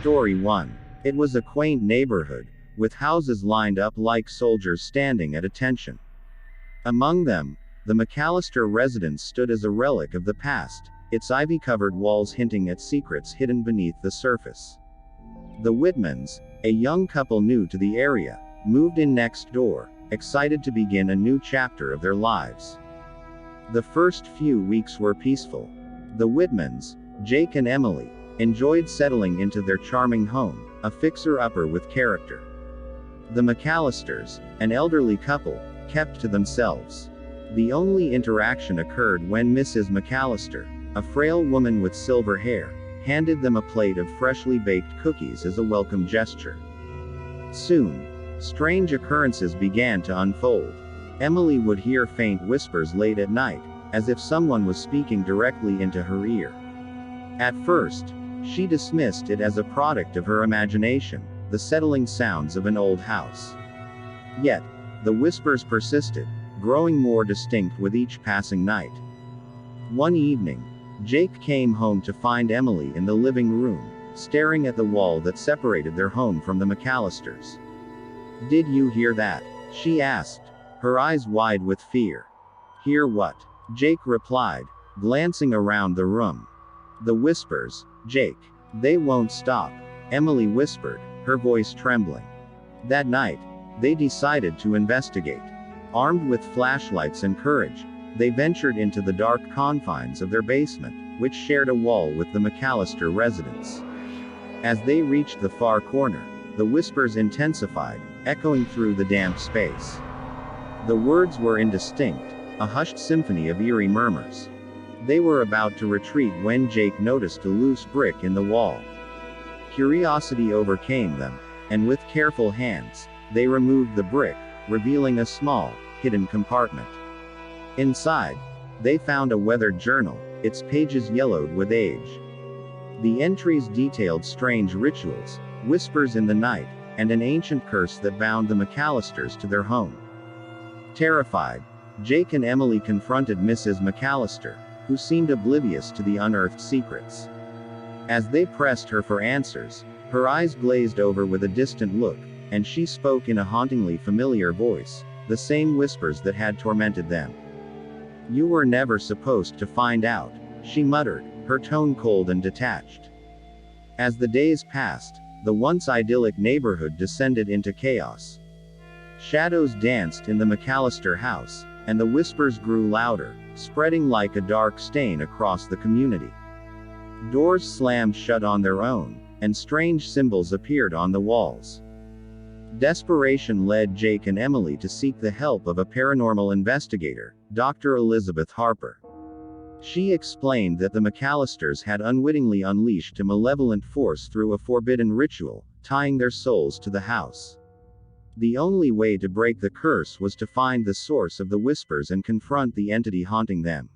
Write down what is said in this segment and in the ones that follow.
Story 1. It was a quaint neighborhood, with houses lined up like soldiers standing at attention. Among them, the McAllister residence stood as a relic of the past, its ivy-covered walls hinting at secrets hidden beneath the surface. The Whitmans, a young couple new to the area, moved in next door, excited to begin a new chapter of their lives. The first few weeks were peaceful. The Whitmans, Jake and Emily, enjoyed settling into their charming home, a fixer-upper with character. The McAllisters, an elderly couple, kept to themselves. The only interaction occurred when Mrs. McAllister, a frail woman with silver hair, handed them a plate of freshly baked cookies as a welcome gesture. Soon, strange occurrences began to unfold. Emily would hear faint whispers late at night, as if someone was speaking directly into her ear. At first, she dismissed it as a product of her imagination, the settling sounds of an old house. Yet, the whispers persisted, growing more distinct with each passing night. One evening, Jake came home to find Emily in the living room, staring at the wall that separated their home from the McAllisters. "Did you hear that?" she asked, her eyes wide with fear. "Hear what?" Jake replied, glancing around the room. "The whispers, Jake. They won't stop," Emily whispered, her voice trembling. That night, they decided to investigate. Armed with flashlights and courage, they ventured into the dark confines of their basement, which shared a wall with the McAllister residence. As they reached the far corner, the whispers intensified, echoing through the damp space. The words were indistinct, a hushed symphony of eerie murmurs. They were about to retreat when Jake noticed a loose brick in the wall. Curiosity overcame them, and with careful hands, they removed the brick, revealing a small, hidden compartment. Inside, they found a weathered journal, its pages yellowed with age. The entries detailed strange rituals, whispers in the night, and an ancient curse that bound the McAllisters to their home. Terrified, Jake and Emily confronted Mrs. McAllister, who seemed oblivious to the unearthed secrets. As they pressed her for answers, her eyes glazed over with a distant look, and she spoke in a hauntingly familiar voice, the same whispers that had tormented them. "You were never supposed to find out," she muttered, her tone cold and detached. As the days passed, the once idyllic neighborhood descended into chaos. Shadows danced in the McAllister house, and the whispers grew louder, spreading like a dark stain across the community. Doors slammed shut on their own, and strange symbols appeared on the walls. Desperation led Jake and Emily to seek the help of a paranormal investigator, Dr. Elizabeth Harper. She explained that the McAllisters had unwittingly unleashed a malevolent force through a forbidden ritual, tying their souls to the house. The only way to break the curse was to find the source of the whispers and confront the entity haunting them.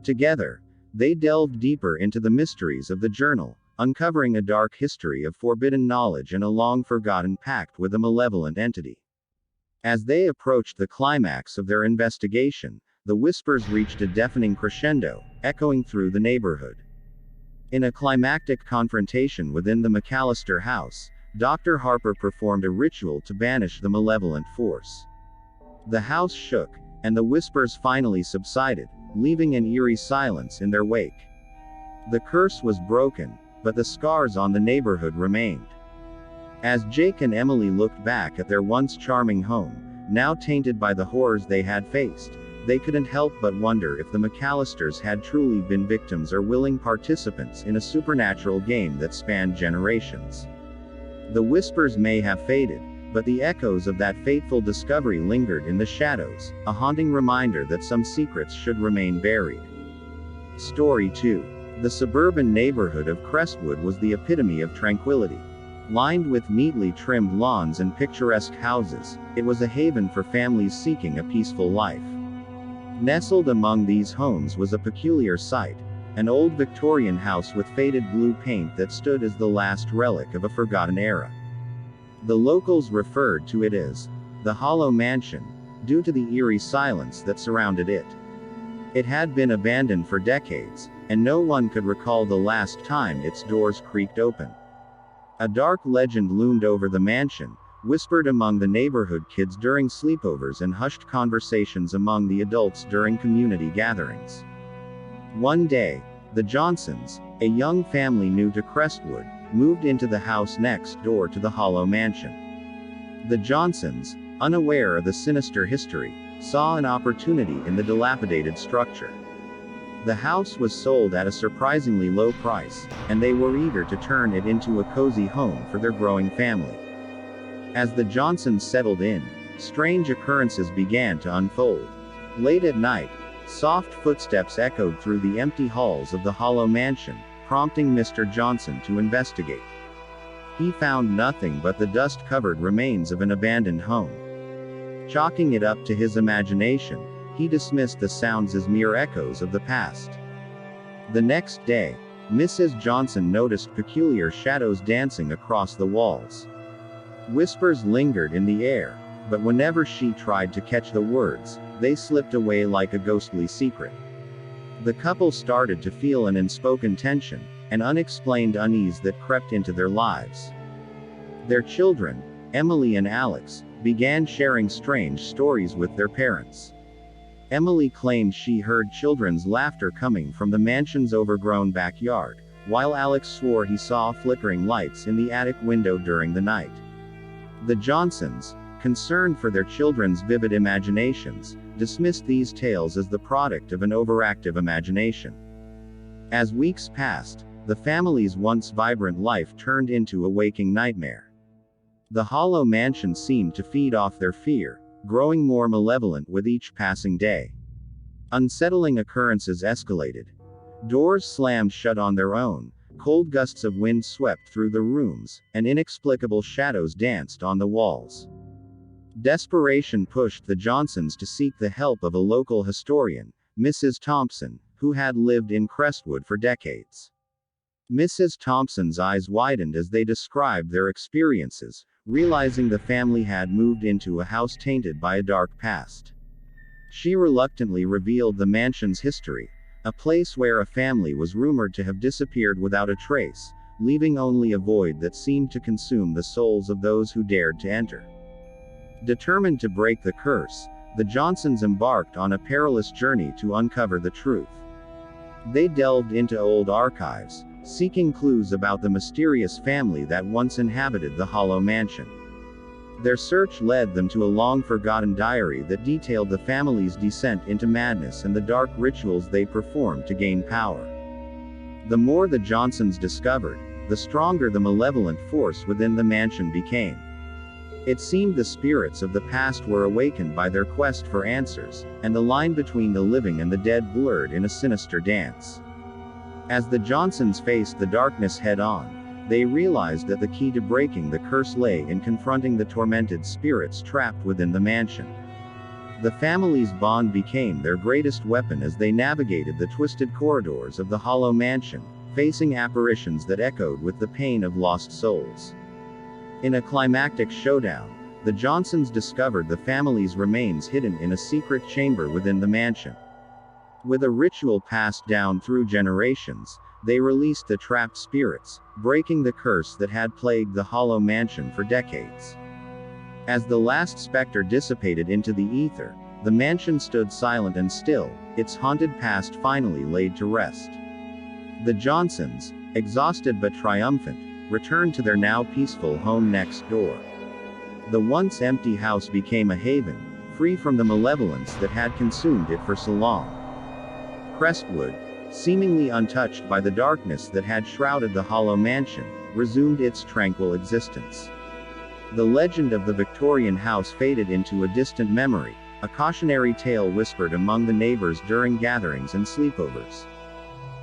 Together, they delved deeper into the mysteries of the journal, uncovering a dark history of forbidden knowledge and a long-forgotten pact with a malevolent entity. As they approached the climax of their investigation, the whispers reached a deafening crescendo, echoing through the neighborhood. In a climactic confrontation within the McAllister house, Dr. Harper performed a ritual to banish the malevolent force. The house shook, and the whispers finally subsided, leaving an eerie silence in their wake. The curse was broken, but the scars on the neighborhood remained. As Jake and Emily looked back at their once charming home, now tainted by the horrors they had faced, they couldn't help but wonder if the McAllisters had truly been victims or willing participants in a supernatural game that spanned generations. The whispers may have faded, but the echoes of that fateful discovery lingered in the shadows, a haunting reminder that some secrets should remain buried. Story 2. The suburban neighborhood of Crestwood was the epitome of tranquility. Lined with neatly trimmed lawns and picturesque houses, it was a haven for families seeking a peaceful life. Nestled among these homes was a peculiar sight, an old Victorian house with faded blue paint that stood as the last relic of a forgotten era. The locals referred to it as the Hollow Mansion, due to the eerie silence that surrounded it. It had been abandoned for decades, and no one could recall the last time its doors creaked open. A dark legend loomed over the mansion, whispered among the neighborhood kids during sleepovers and hushed conversations among the adults during community gatherings. One day, the Johnsons, a young family new to Crestwood, moved into the house next door to the Hollow Mansion. The Johnsons, unaware of the sinister history, saw an opportunity in the dilapidated structure. The house was sold at a surprisingly low price, and they were eager to turn it into a cozy home for their growing family. As the Johnsons settled in, strange occurrences began to unfold. Late at night, soft footsteps echoed through the empty halls of the Hollow Mansion, prompting Mr. Johnson to investigate. He found nothing but the dust-covered remains of an abandoned home. Chalking it up to his imagination, he dismissed the sounds as mere echoes of the past. The next day, Mrs. Johnson noticed peculiar shadows dancing across the walls. Whispers lingered in the air, but whenever she tried to catch the words, they slipped away like a ghostly secret. The couple started to feel an unspoken tension, an unexplained unease that crept into their lives. Their children, Emily and Alex, began sharing strange stories with their parents. Emily claimed she heard children's laughter coming from the mansion's overgrown backyard, while Alex swore he saw flickering lights in the attic window during the night. The Johnsons, concerned for their children's vivid imaginations, dismissed these tales as the product of an overactive imagination. As weeks passed, the family's once vibrant life turned into a waking nightmare. The Hollow Mansion seemed to feed off their fear, growing more malevolent with each passing day. Unsettling occurrences escalated. Doors slammed shut on their own, cold gusts of wind swept through the rooms, and inexplicable shadows danced on the walls. Desperation pushed the Johnsons to seek the help of a local historian, Mrs. Thompson, who had lived in Crestwood for decades. Mrs. Thompson's eyes widened as they described their experiences, realizing the family had moved into a house tainted by a dark past. She reluctantly revealed the mansion's history, a place where a family was rumored to have disappeared without a trace, leaving only a void that seemed to consume the souls of those who dared to enter. Determined to break the curse, the Johnsons embarked on a perilous journey to uncover the truth. They delved into old archives, seeking clues about the mysterious family that once inhabited the Hollow Mansion. Their search led them to a long-forgotten diary that detailed the family's descent into madness and the dark rituals they performed to gain power. The more the Johnsons discovered, the stronger the malevolent force within the mansion became. It seemed the spirits of the past were awakened by their quest for answers, and the line between the living and the dead blurred in a sinister dance. As the Johnsons faced the darkness head-on, they realized that the key to breaking the curse lay in confronting the tormented spirits trapped within the mansion. The family's bond became their greatest weapon as they navigated the twisted corridors of the Hollow Mansion, facing apparitions that echoed with the pain of lost souls. In a climactic showdown, the Johnsons discovered the family's remains hidden in a secret chamber within the mansion. With a ritual passed down through generations, they released the trapped spirits, breaking the curse that had plagued the Hollow Mansion for decades. As the last specter dissipated into the ether, the mansion stood silent and still, its haunted past finally laid to rest. The Johnsons, exhausted but triumphant, returned to their now peaceful home next door. The once empty house became a haven, free from the malevolence that had consumed it for so long. Crestwood, seemingly untouched by the darkness that had shrouded the Hollow Mansion, resumed its tranquil existence. The legend of the Victorian house faded into a distant memory, a cautionary tale whispered among the neighbors during gatherings and sleepovers.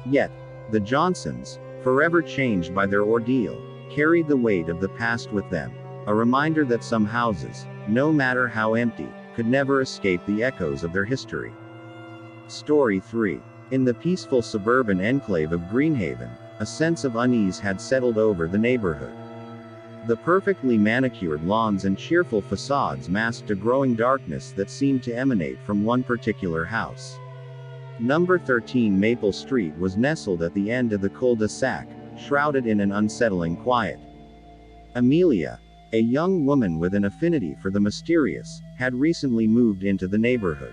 Yet, the Johnsons, forever changed by their ordeal, carried the weight of the past with them, a reminder that some houses, no matter how empty, could never escape the echoes of their history. Story 3. In the peaceful suburban enclave of Greenhaven, a sense of unease had settled over the neighborhood. The perfectly manicured lawns and cheerful facades masked a growing darkness that seemed to emanate from one particular house. Number 13 Maple Street was nestled at the end of the cul-de-sac, shrouded in an unsettling quiet. Amelia, a young woman with an affinity for the mysterious, had recently moved into the neighborhood.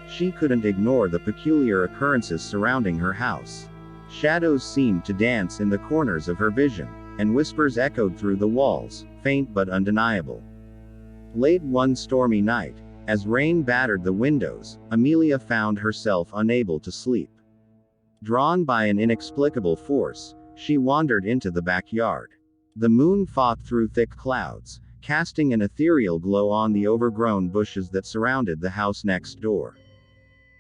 She couldn't ignore the peculiar occurrences surrounding her house. Shadows seemed to dance in the corners of her vision, and whispers echoed through the walls, faint but undeniable. Late one stormy night, as rain battered the windows, Amelia found herself unable to sleep. Drawn by an inexplicable force, she wandered into the backyard. The moon fought through thick clouds, casting an ethereal glow on the overgrown bushes that surrounded the house next door.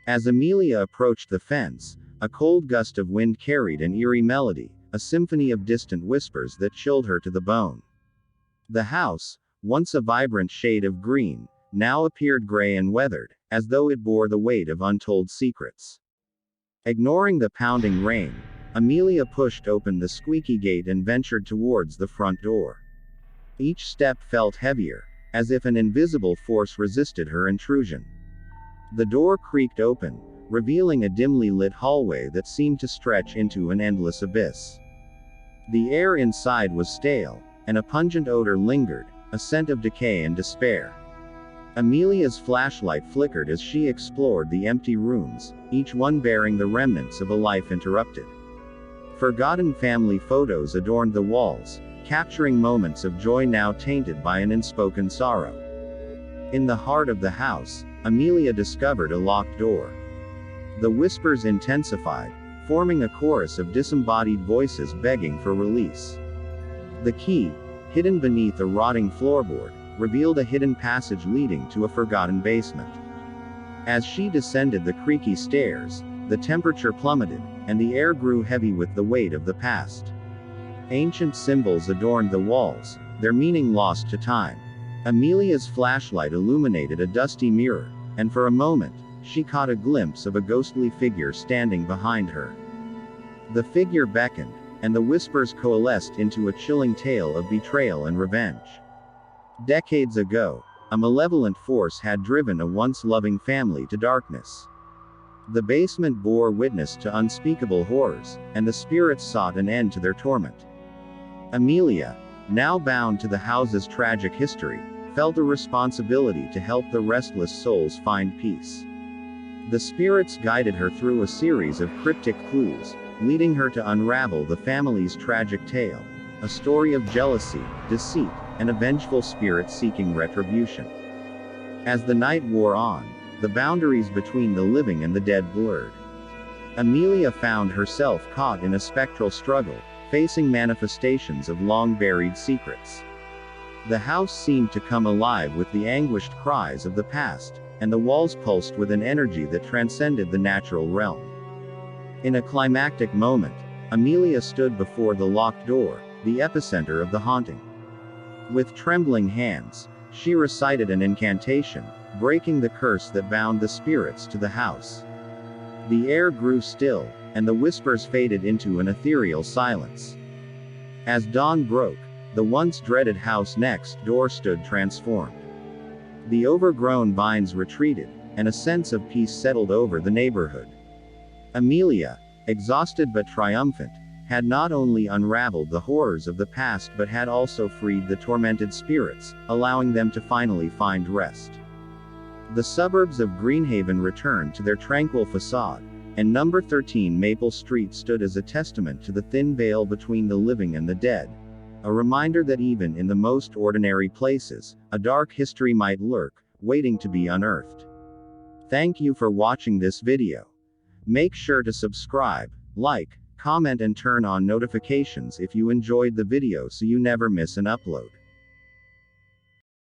As Amelia approached the fence, a cold gust of wind carried an eerie melody, a symphony of distant whispers that chilled her to the bone. The house, once a vibrant shade of green, now appeared gray and weathered, as though it bore the weight of untold secrets. Ignoring the pounding rain, Amelia pushed open the squeaky gate and ventured towards the front door. Each step felt heavier, as if an invisible force resisted her intrusion. The door creaked open, revealing a dimly lit hallway that seemed to stretch into an endless abyss. The air inside was stale, and a pungent odor lingered, a scent of decay and despair. Amelia's flashlight flickered as she explored the empty rooms, each one bearing the remnants of a life interrupted. Forgotten family photos adorned the walls, capturing moments of joy now tainted by an unspoken sorrow. In the heart of the house, Amelia discovered a locked door. The whispers intensified, forming a chorus of disembodied voices begging for release. The key, hidden beneath a rotting floorboard, revealed a hidden passage leading to a forgotten basement. As she descended the creaky stairs, the temperature plummeted, and the air grew heavy with the weight of the past. Ancient symbols adorned the walls, their meaning lost to time. Amelia's flashlight illuminated a dusty mirror, and for a moment, she caught a glimpse of a ghostly figure standing behind her. The figure beckoned, and the whispers coalesced into a chilling tale of betrayal and revenge. Decades ago, a malevolent force had driven a once loving family to darkness. The basement bore witness to unspeakable horrors, and the spirits sought an end to their torment. Amelia, now bound to the house's tragic history, felt a responsibility to help the restless souls find peace. The spirits guided her through a series of cryptic clues, leading her to unravel the family's tragic tale, a story of jealousy, deceit, and a vengeful spirit seeking retribution. As the night wore on, the boundaries between the living and the dead blurred. Amelia found herself caught in a spectral struggle, facing manifestations of long-buried secrets. The house seemed to come alive with the anguished cries of the past, and the walls pulsed with an energy that transcended the natural realm. In a climactic moment, Amelia stood before the locked door, the epicenter of the haunting. With trembling hands, she recited an incantation, breaking the curse that bound the spirits to the house. The air grew still, and the whispers faded into an ethereal silence. As dawn broke, the once dreaded house next door stood transformed. The overgrown vines retreated, and a sense of peace settled over the neighborhood. Amelia, exhausted but triumphant, had not only unraveled the horrors of the past but had also freed the tormented spirits, allowing them to finally find rest. The suburbs of Greenhaven returned to their tranquil facade, and number 13 Maple Street stood as a testament to the thin veil between the living and the dead, a reminder that even in the most ordinary places, a dark history might lurk, waiting to be unearthed. Thank you for watching this video. Make sure to subscribe, like, comment and turn on notifications if you enjoyed the video so you never miss an upload.